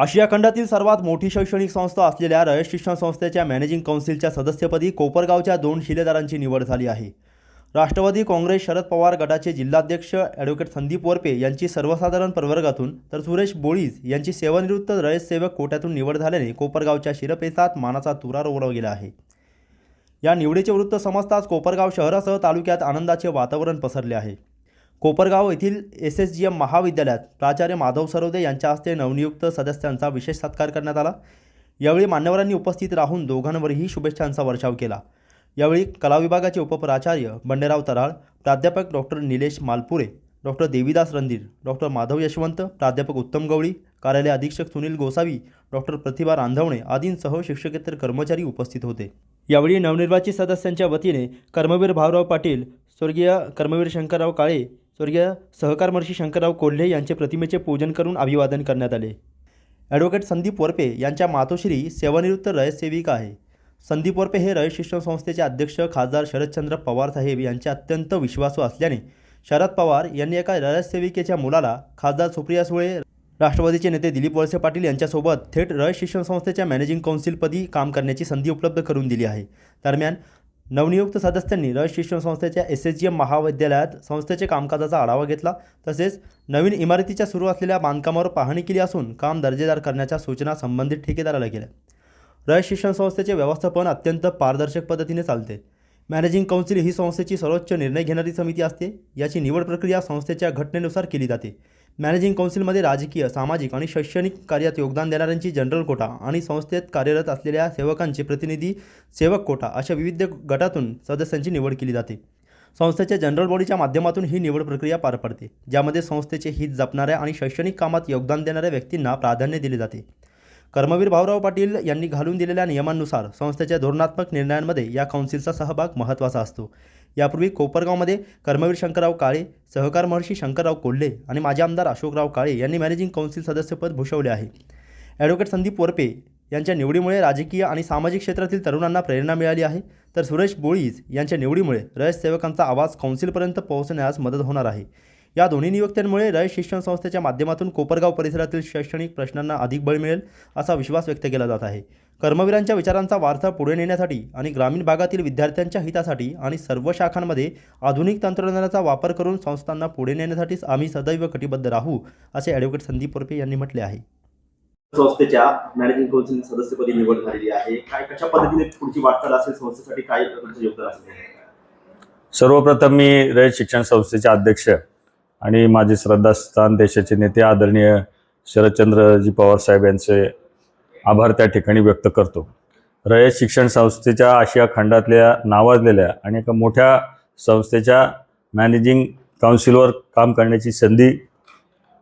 आशिया खंडातील सर्वात मोठी शैक्षणिक संस्था असलेल्या रयत शिक्षण संस्थेच्या मॅनेजिंग काउन्सिलच्या सदस्यपदी कोपरगावच्या 2 शिलेदारांची निवड झाली आहे. राष्ट्रवादी काँग्रेस शरद पवार गटाचे जिल्हाध्यक्ष ॲडव्होकेट संदीप वरपे यांची सर्वसाधारण प्रवर्गातून तर सुरेश बोळीज यांची सेवानिवृत्त रयत सेवक कोट्यातून निवड झाल्याने कोपरगावच्या शिरपेचात मानाचा तुरा रोवला गेला आहे. या निवडीचे वृत्त समजताच कोपरगाव शहरासह तालुक्यात आनंदाचे वातावरण पसरले आहे. कोपरगाव येथील SSGM महाविद्यालयात प्राचार्य माधव सरोदे यांच्या हस्ते नवनियुक्त सदस्यांचा विशेष सत्कार करण्यात आला. यावेळी मान्यवरांनी उपस्थित राहून दोघांवरही शुभेच्छांचा वर्षाव केला. यावेळी कला विभागाचे उपप्राचार्य बंडेराव तराळ, प्राध्यापक doctor Nilesh Malpure, doctor Devidas Randhir, doctor Madhav Yashwant, प्राध्यापक उत्तम गवळी, कार्यालय अधीक्षक सुनील गोसावी, डॉक्टर प्रतिभा रांधवणे आदींसह शिक्षकेतर कर्मचारी उपस्थित होते. यावेळी नवनिर्वाचित सदस्यांच्या वतीने कर्मवीर भाऊराव पाटील, स्वर्गीय कर्मवीर शंकरराव काळे, स्वर्गीय सहकार महर्षी शंकरराव कोल्हे यांचे प्रतिमेचे पूजन करून अभिवादन करण्यात आले. ॲडव्होकेट संदीप वरपे यांच्या मातोश्री सेवानिवृत्त रयत सेविका आहे. संदीप वरपे हे रयत शिक्षण संस्थेचे अध्यक्ष खासदार शरदचंद्र पवार साहेब यांचे अत्यंत विश्वासू असल्याने शरद पवार यांनी एका रयत सेविकेच्या मुलाला खासदार सुप्रिया सुळे, राष्ट्रवादीचे नेते दिलीप वळसे पाटील यांच्यासोबत थेट रयत शिक्षण संस्थेच्या मॅनेजिंग काउन्सिलपदी काम करण्याची संधी उपलब्ध करून दिली आहे. दरम्यान नवनियुक्त सदस्यांनी रयत शिक्षण संस्थेच्या SSGM महाविद्यालयात संस्थेचे कामकाजाचा आढावा घेतला. तसेच नवीन इमारतीच्या सुरू असलेल्या बांधकामावर पाहणी केली असून काम दर्जेदार करण्याच्या सूचना संबंधित ठेकेदाराला केल्या. रयत शिक्षण संस्थेचे व्यवस्थापन अत्यंत पारदर्शक पद्धतीने चालते. मॅनेजिंग काउन्सिल ही संस्थेची सर्वोच्च निर्णय घेणारी समिती असते. याची निवड प्रक्रिया संस्थेच्या घटनेनुसार केली जाते. मॅनेजिंग काउन्सिलमध्ये राजकीय, सामाजिक आणि शैक्षणिक कार्यात योगदान देणाऱ्यांची जनरल कोटा आणि संस्थेत कार्यरत असलेल्या सेवकांचे प्रतिनिधी सेवक कोटा अशा विविध गटातून सदस्यांची निवड केली जाते. संस्थेच्या जनरल बॉडीच्या माध्यमातून ही निवड प्रक्रिया पार पडते, ज्यामध्ये संस्थेचे हित जपणाऱ्या आणि शैक्षणिक कामात योगदान देणाऱ्या व्यक्तींना प्राधान्य दिले जाते. कर्मवीर भाऊराव पाटील यांनी घालून दिलेल्या नियमांनुसार संस्थेच्या धोरणात्मक निर्णयांमध्ये या काउन्सिलचा सहभाग महत्त्वाचा असतो. यापूर्वी कोपरगावमध्ये कर्मवीर शंकरराव काळे, सहकार महर्षी शंकरराव कोल्हे आणि माजी आमदार अशोकराव काळे यांनी मॅनेजिंग काउन्सिल सदस्यपद भूषवले आहे. ॲडव्होकेट संदीप वरपे यांच्या निवडीमुळे राजकीय आणि सामाजिक क्षेत्रातील तरुणांना प्रेरणा मिळाली आहे. तर सुरेश बोळीज यांच्या निवडीमुळे रयत सेवकांचा आवाज काउन्सिलपर्यंत पोहोचण्यास मदत होणार आहे. या दोन्ही नियुक्त्यांमुळे रयत शिक्षण संस्थेच्या माध्यमातून कोपरगाव परिसरातील शैक्षणिक प्रश्नांना अधिक बळ मिळेल असा विश्वास व्यक्त केला जात आहे. कर्मवीरांच्या विचारांचा वारसा पुढे नेण्यासाठी आणि ग्रामीण भागातील विद्यार्थ्यांच्या हितासाठी आणि सर्व शाखांमध्ये आधुनिक तंत्रज्ञानाचा वापर करून संस्थांना पुढे नेण्यासाठी आम्ही सदैव कटिबद्ध राहू, असे ॲडव्होकेट संदीप वरपे यांनी म्हटले आहे. संस्थेच्या मॅनेजिंग काउन्सिल सदस्यपदी निवड झालेली आहे. काय कशा पद्धतीने पुढची वाटचाल असेल, संस्थेसाठी काय योगदान असेल? सर्वप्रथम मी रयत शिक्षण संस्थेचे अध्यक्ष आणि माझे श्रद्धास्थान देशाचे नेते आदरणीय शरदचंद्रजी पवार साहेब यांचे आभार त्या ठिकाणी व्यक्त करतो. रयत शिक्षण संस्थेच्या आशिया खंडातल्या नावाजलेल्या आणि एका मोठ्या संस्थेच्या मॅनेजिंग काउन्सिलवर काम करण्याची संधी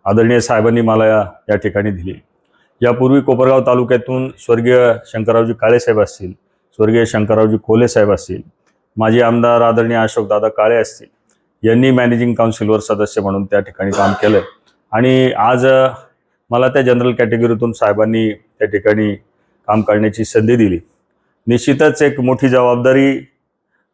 आदरणीय साहेबांनी मला या ठिकाणी दिली. यापूर्वी कोपरगाव तालुक्यातून स्वर्गीय शंकररावजी काळे साहेब असतील, स्वर्गीय शंकररावजी कोल्हे साहेब असतील, माजी आमदार आदरणीय अशोकदादा काळे असतील, यांनी मॅनेजिंग काउन्सिलवर सदस्य म्हणून त्या ठिकाणी काम केलं. आणि आज मला त्या जनरल कॅटेगरीतून साहेबांनी त्या ठिकाणी काम करण्याची संधी दिली. निश्चितच एक मोठी जबाबदारी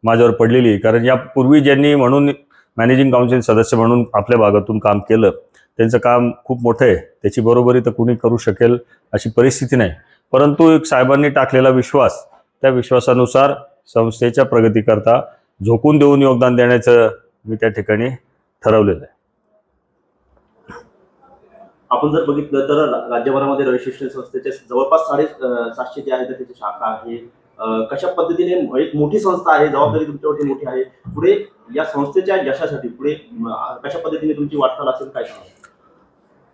माझ्यावर पडलेली, कारण यापूर्वी ज्यांनी म्हणून मॅनेजिंग काउन्सिल सदस्य म्हणून आपल्या भागातून काम केलं त्यांचं काम खूप मोठं आहे. त्याची बरोबरी तर कुणी करू शकेल अशी परिस्थिती नाही. परंतु एक साहेबांनी टाकलेला विश्वास, त्या विश्वासानुसार संस्थेच्या प्रगतीकरता झोकून देऊन योगदान देण्याचं मी त्या ठिकाणी ठरवलेलं आहे. आपण जर बघितलं तर राज्यभरामध्ये रयत शिक्षण संस्थेचे जवळपास 750 जे आहेत त्याची शाखा आहे. कशा पद्धतीने एक मोठी संस्था आहे, जबाबदारी तुमच्यावरती मोठी आहे. पुढे या संस्थेच्या यशासाठी पुढे कशा पद्धतीने तुमची वाटचाल असेल, काय सांगा?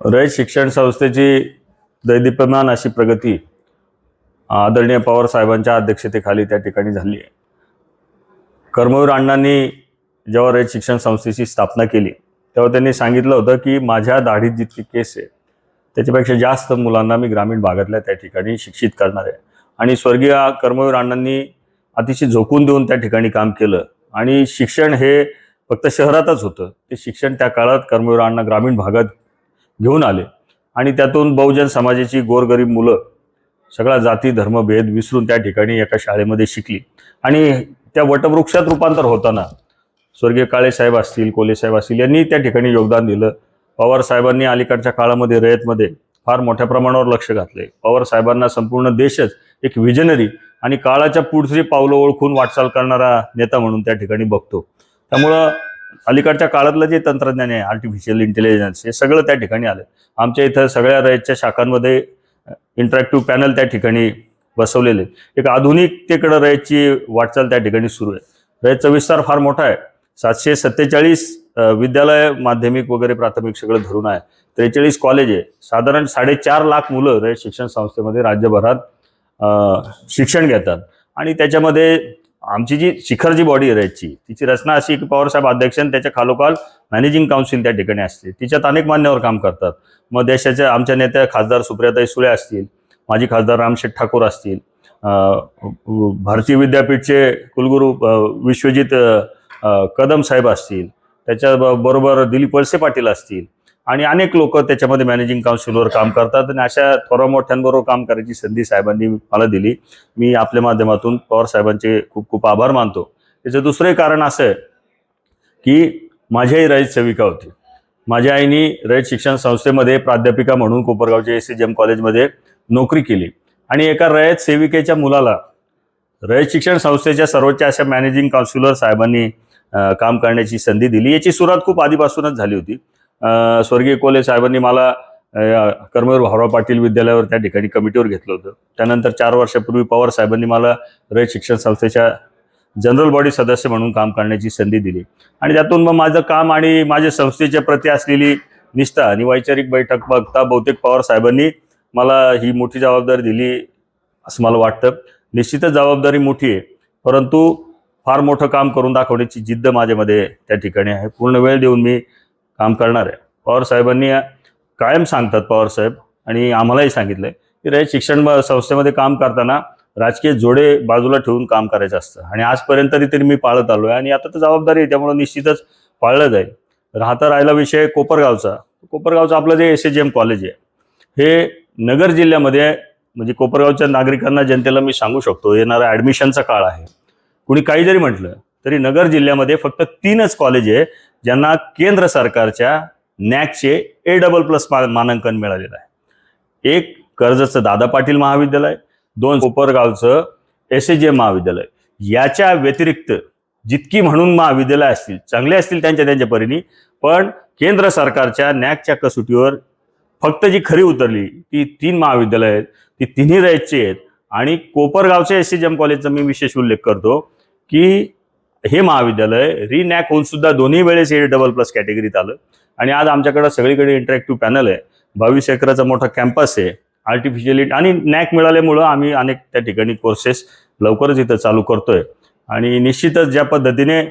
रयत शिक्षण संस्थेची दैदिप्यमान अशी प्रगती आदरणीय पवार साहेबांच्या अध्यक्षतेखाली त्या ठिकाणी झाली आहे. कर्मवीर अण्णांनी जेव्हा रयत शिक्षण संस्थेची स्थापना केली तेव्हा त्यांनी सांगितलं होतं की माझ्या दाढीत जितकी केस आहे त्याच्यापेक्षा जास्त मुलांना मी ग्रामीण भागातल्या त्या ठिकाणी शिक्षित करणार आहे. आणि स्वर्गीय कर्मवीर अण्णांनी अतिशय झोकून देऊन त्या ठिकाणी काम केलं. आणि शिक्षण हे फक्त शहरातच होतं, ते शिक्षण त्या काळात कर्मवीर अण्णा ग्रामीण भागात घेऊन आले. आणि त्यातून बहुजन समाजाची गोरगरीब मुलं सगळा जाती धर्मभेद विसरून त्या ठिकाणी एका शाळेमध्ये शिकली. आणि त्या वटवृक्षात रूपांतर होताना स्वर्गीय काळे साहेब असतील, कोल्हे साहेब असतील यांनी त्या ठिकाणी योगदान दिलं. पवार साहेबांनी अलीकडच्या काळामध्ये रयतमध्ये फार मोठ्या प्रमाणावर लक्ष घातले. पवार साहेबांना संपूर्ण देशच एक विजनरी आणि काळाच्या पुढची पावलं ओळखून वाटचाल करणारा नेता म्हणून त्या ठिकाणी बघतो. त्यामुळं अलीकडच्या काळातलं जे तंत्रज्ञान आहे, आर्टिफिशियल इंटेलिजन्स, हे सगळं त्या ठिकाणी आलं. आमच्या इथं सगळ्या रयतच्या शाखांमध्ये इंटरॅक्टिव्ह पॅनल त्या ठिकाणी बसवलेले. एक आधुनिकतेकडे रयतची वाटचाल त्या ठिकाणी सुरू आहे. रयतचा विस्तार फार मोठा आहे. 747 विद्यालय, माध्यमिक वगैरे प्राथमिक सगळं धरून आहे. 43 कॉलेज आहे. साधारण 4.5 लाख मुलं रयत शिक्षण संस्थेमध्ये राज्यभरात शिक्षण घेतात. आणि त्याच्यामध्ये आमची जी शिखर जी बॉडी आहे रयतची, तिची रचना अशी की पवारसाहेब अध्यक्ष आणि त्याच्या खालोखाल मॅनेजिंग काउन्सिल त्या ठिकाणी असते. तिच्यात अनेक मान्यवर काम करतात. मग देशाच्या आमच्या नेत्या खासदार सुप्रियाताई सुळे असतील, माजी खासदार रामशेठ ठाकूर असतील, भारतीय विद्यापीठचे कुलगुरू विश्वजित कदम साहेब असतील, त्याच्याबरोबर दिलीप वळसे पाटील असतील आणि अनेक लोक त्याच्यामध्ये मॅनेजिंग काउन्सिलवर काम करतात. आणि अशा थोड्या मोठ्यांबरोबर काम करायची संधी साहेबांनी मला दिली. मी आपल्या माध्यमातून पवार साहेबांचे खूप खूप आभार मानतो. त्याचं दुसरं कारण असं आहे की माझी आई रयत सेविका होती. माझ्या आईनी रयत शिक्षण संस्थेमध्ये प्राध्यापिका म्हणून कोपरगावच्या SCGM कॉलेजमध्ये नोकरी केली आणि एका रयत सेविकेच्या मुलाला रयत शिक्षण संस्थेच्या सर्वोच्च अशा मॅनेजिंग काउन्सिलर साहेबांनी काम करण्याची संधी दिली. याची सुरुवात खूप आधीपासूनच झाली होती. स्वर्गीय कोले साहेबांनी मला कर्मवीर भाऊराव पाटील विद्यालयावर त्या ठिकाणी कमिटीवर घेतलं होतं. त्यानंतर 4 वर्षापूर्वी पवार साहेबांनी मला रयत शिक्षण संस्थेच्या जनरल बॉडी सदस्य म्हणून काम करण्याची संधी दिली. आणि त्यातून मग माझं काम आणि माझ्या संस्थेच्या प्रती असलेली निष्ठा आणि वैचारिक बैठक बघता बहुतेक पवार साहेबांनी मला ही मोठी जबाबदारी दिली असं मला वाटतं. निश्चितच जबाबदारी मोठी आहे, परंतु फार मोठं काम करून दाखवण्याची जिद्द माझ्यामध्ये त्या ठिकाणी आहे. पूर्ण वेळ देऊन मी काम करणार आहे. पवार साहेबांनी कायम सांगतात, पवार साहेब, आणि आम्हालाही सांगितलंय की रयत शिक्षण संस्थेमध्ये काम करताना राजकीय जोडे बाजूला ठेवून काम करायचं असतं. आणि आजपर्यंत तरी मी पाळत आलोय आणि आता तर जबाबदारी आहे, त्यामुळे निश्चितच पाळलं जाईल. राहिला विषय कोपरगावचं आपलं जे SCGM कॉलेज आहे, हे नगर जिल्ह्यामध्ये, म्हणजे कोपरगावच्या नागरिकांना, जनतेला मी सांगू शकतो, येणारा ॲडमिशनचा काळ आहे. कुणी काही जरी म्हटलं तरी नगर जिल्ह्यामध्ये फक्त 3च कॉलेज आहे ज्यांना केंद्र सरकारच्या NACचे A++ मानांकन मिळालेलं आहे. एक कर्जतचं दादा पाटील महाविद्यालय, 2 कोपरगावचं SCGM महाविद्यालय. याच्या व्यतिरिक्त जितकी म्हणून महाविद्यालय असतील, चांगले असतील त्यांच्या परीने, पण केंद्र सरकारच्या NACच्या कसोटीवर फक्त जी खरी उतरली ती 3 महाविद्यालय आहेत. ती तिन्ही रयतची आहेत. आणि कोपरगावच्या SCGM कॉलेजचा मी विशेष उल्लेख करतो की हे महाविद्यालय NAC होऊन सुद्धा दोन्ही वेळेस A++ कॅटेगरीत आलं. आणि आज आमच्याकडे सगळीकडे इंटरॅक्टिव्ह पॅनल आहे, 22 एकराचा मोठा कॅम्पस आहे, आर्टिफिशियल आणि NAC मिळाल्यामुळं आम्ही अनेक त्या ठिकाणी कोर्सेस लवकरच इथं चालू करतोय. आणि निश्चितच ज्या पद्धतीने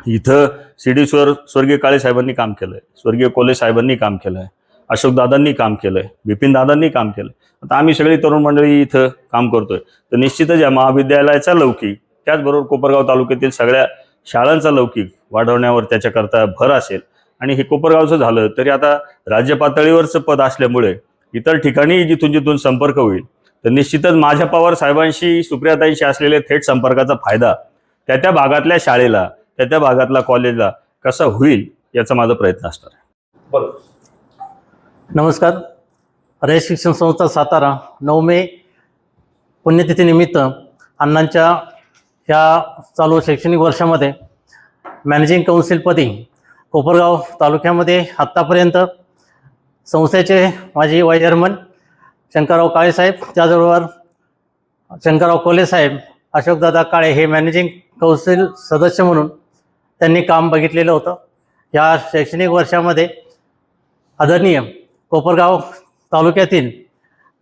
इथं CDSवर स्वर्गीय काळे साहेबांनी काम केलंय, स्वर्गीय कोले साहेबांनी काम केलंय, अशोक दादांनी काम केलंय, बिपिन दादांनी काम केलंय, आता आम्ही सगळी तरुण मंडळी इथं काम करतोय. तर निश्चितच या महाविद्यालयाचा लौकिक, त्याचबरोबर कोपरगाव तालुक्यातील सगळ्या शाळांचा लौकिक वाढवण्यावर त्याच्याकरता भर असेल. आणि हे कोपरगावचं झालं तरी आता राज्य पातळीवरचं पद असल्यामुळे इतर ठिकाणी जिथून संपर्क होईल, तर निश्चितच माझ्या पवार साहेबांशी, सुप्रियाताईंशी असलेल्या थेट संपर्काचा फायदा त्या भागातल्या शाळेला, त्या भागातल्या कॉलेजला कसा होईल याचा माझा प्रयत्न असणार आहे. नमस्कार. रयत शिक्षण संस्था सातारा 9 मे पुण्यतिथीनिमित्त अण्णांच्या ह्या चालू शैक्षणिक वर्षामध्ये मॅनेजिंग काउन्सिलपदी कोपरगाव तालुक्यामध्ये आत्तापर्यंत संस्थेचे माजी वाईस चेअरमन शंकरराव काळे साहेब, त्याचबरोबर शंकरराव कोले साहेब, अशोकदादा काळे हे मॅनेजिंग काउन्सिल सदस्य म्हणून त्यांनी काम बघितलेलं होतं. या शैक्षणिक वर्षामध्ये आदरणीय कोपरगाव तालुक्यातील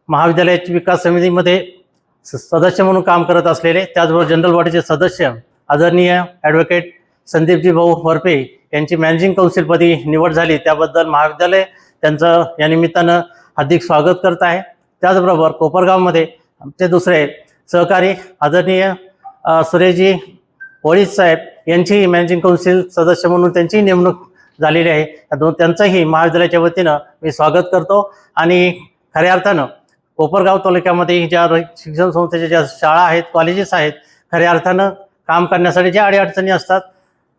महाविद्यालयाची विकास समितीमध्ये सदस्य म्हणून काम करत असलेले, त्याचबरोबर जनरल बॉडीचे सदस्य आदरणीय ॲडव्होकेट संदीपजी भाऊ वरपे यांची मॅनेजिंग काउन्सिलपदी निवड झाली, त्याबद्दल महाविद्यालय त्यांचं या निमित्तानं हार्दिक स्वागत करत आहे. त्याचबरोबर कोपरगावमध्ये आमचे दुसरे सहकारी आदरणीय सुरेशजी वळीज साहेब यांची मॅनेजिंग काउन्सिल सदस्य म्हणून त्यांची नेमणूक झालेली आहे. त्यांचंही महाविद्यालयाच्या वतीनं मी स्वागत करतो. आणि खऱ्या अर्थानं कोपरगाव तालुक्यामध्ये ज्या शिक्षण संस्थेच्या ज्या शाळा आहेत, कॉलेजेस आहेत, खऱ्या अर्थानं काम करण्यासाठी ज्या अडीअडचणी असतात,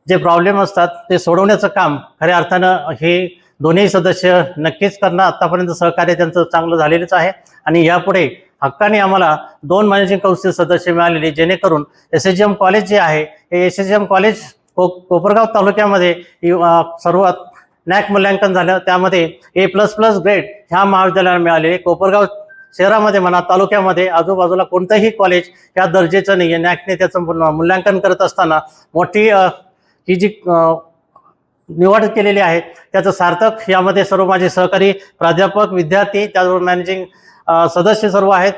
जे प्रॉब्लेम असतात, ते सोडवण्याचं काम खऱ्या अर्थानं हे दोन्ही सदस्य नक्कीच करणार. आतापर्यंत सहकार्य त्यांचं चांगलं झालेलंच आहे आणि यापुढे हक्काने आम्हाला 2 मॅनेजिंग काउन्सिल सदस्य मिळालेले, जेणेकरून SHGM कॉलेज जे आहे हे SHGM कॉलेज कोपरगाव तालुक्यामध्ये सर्वात नॅक मूल्यांकन झालं. त्यामध्ये A++ ग्रेड ह्या महाविद्यालयाला मिळालेले. कोपरगाव शहरामध्ये म्हणा, तालुक्यामध्ये आजूबाजूला कोणतंही कॉलेज या दर्जेचं नाही आहे. नॅकने त्याचं मूल्यांकन करत असताना मोठी ही जी निवड केलेली आहे त्याचं सार्थक यामध्ये सर्व माझे सहकारी प्राध्यापक, विद्यार्थी, त्याचबरोबर मॅनेजिंग सदस्य सर्व आहेत,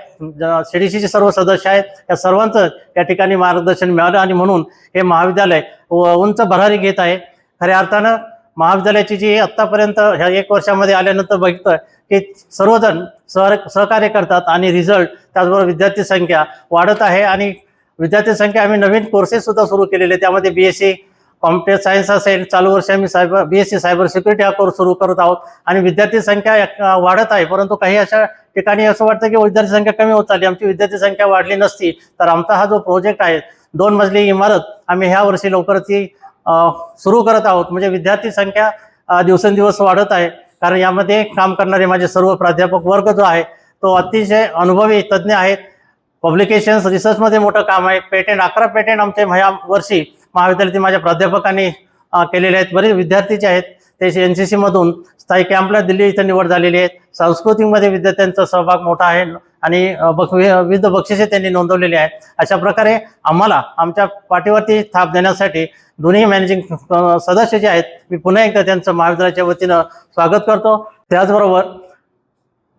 CDCचे सर्व सदस्य आहेत, या सर्वांचं या ठिकाणी मार्गदर्शन मिळालं आणि म्हणून हे महाविद्यालय उंच भरारी घेत आहे. खऱ्या अर्थानं महाविद्यालयाची जी आत्तापर्यंत ह्या 1 वर्षामध्ये आल्यानंतर बघितलं की सर्वजण सहकार्य करतात आणि रिझल्ट, त्याचबरोबर विद्यार्थी संख्या वाढत आहे आणि विद्यार्थी संख्या आम्ही नवीन कोर्सेस सुद्धा सुरू केलेले, त्यामध्ये BSc कॉम्प्युटर सायन्स असेल, चालू वर्षी आम्ही BSc सायबर सिक्युरिटी हा कोर्स सुरू करत आहोत आणि विद्यार्थी संख्या वाढत आहे. परंतु काही अशा ठिकाणी असं वाटतं की विद्यार्थी संख्या कमी होत चालली. आमची विद्यार्थी संख्या वाढली नसती तर आमचा हा जो प्रोजेक्ट आहे 2 मजली इमारत आम्ही ह्या वर्षी लवकरच सुरू करत आहोत. म्हणजे विद्यार्थी संख्या दिवसेंदिवस वाढत आहे, कारण यामध्ये काम करणारे माझे सर्व प्राध्यापक वर्ग जो आहे तो अतिशय अनुभवी तज्ज्ञ आहेत. पब्लिकेशन्स, रिसर्चमध्ये मोठं काम आहे. पेटेंट 11 पेटेंट आमचे ह्या वर्षी महाविद्यालयातील माझ्या प्राध्यापकांनी केलेले आहेत. बरेच विद्यार्थी जे आहेत ते NCC मधून स्थायी कॅम्पला दिल्ली इथं निवड झालेली आहे. सांस्कृतिकमध्ये विद्यार्थ्यांचा सहभाग मोठा आहे आणि विविध बक्षिसे त्यांनी नोंदवलेली आहेत. अशा प्रकारे आम्हाला आमच्या पाठीवरती थाप देण्यासाठी दोन्ही मॅनेजिंग सदस्य जे आहेत मी पुन्हा एकदा त्यांचं महाविद्यालयाच्या वतीनं स्वागत करतो. त्याचबरोबर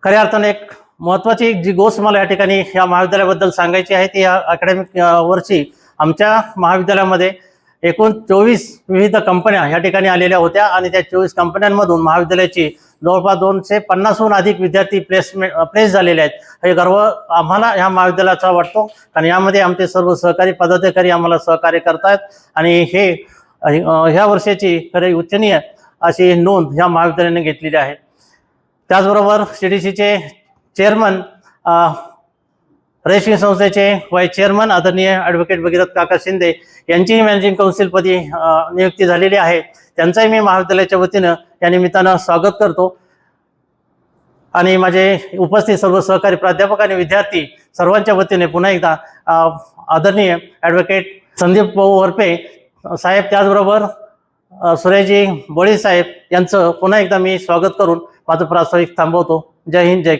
खऱ्या अर्थाने एक महत्त्वाची जी गोष्ट मला या ठिकाणी या महाविद्यालयाबद्दल सांगायची आहे ती या अकॅडमिक वर्षी आमच्या महाविद्यालयामध्ये एकूण 24 विविध कंपन्या या ठिकाणी आलेल्या होत्या आणि त्या 24 कंपन्यांमधून महाविद्यालयाची जवळपास 250हून अधिक विद्यार्थी प्लेस झालेले आहेत. हे गर्व आम्हाला ह्या महाविद्यालयाचा वाटतो, कारण यामध्ये आमचे सर्व सहकारी पदाधिकारी आम्हाला सहकार्य करतात आणि हे ह्या वर्षाची खरी उच्चनीय अशी नोंद ह्या महाविद्यालयाने घेतलेली आहे. त्याचबरोबर CDCचे चेअरमन, रयत संस्थेचे व्हाईस चेअरमन आदरणीय ॲडव्होकेट भगीरथ काका शिंदे यांचीही मॅनेजिंग काउन्सिलपदी नियुक्ती झालेली आहे. त्यांचाही मी महाविद्यालयाच्या वतीनं या निमित्तानं स्वागत करतो आणि माझे उपस्थित सर्व सहकारी प्राध्यापक आणि विद्यार्थी सर्वांच्या वतीने पुन्हा एकदा आदरणीय ॲडव्होकेट संदीप भाऊ वरपे साहेब, त्याचबरोबर सुरेशजी बळी साहेब यांचं पुन्हा एकदा मी स्वागत करून माझं प्रास्ताविक थांबवतो. जय हिंद, जय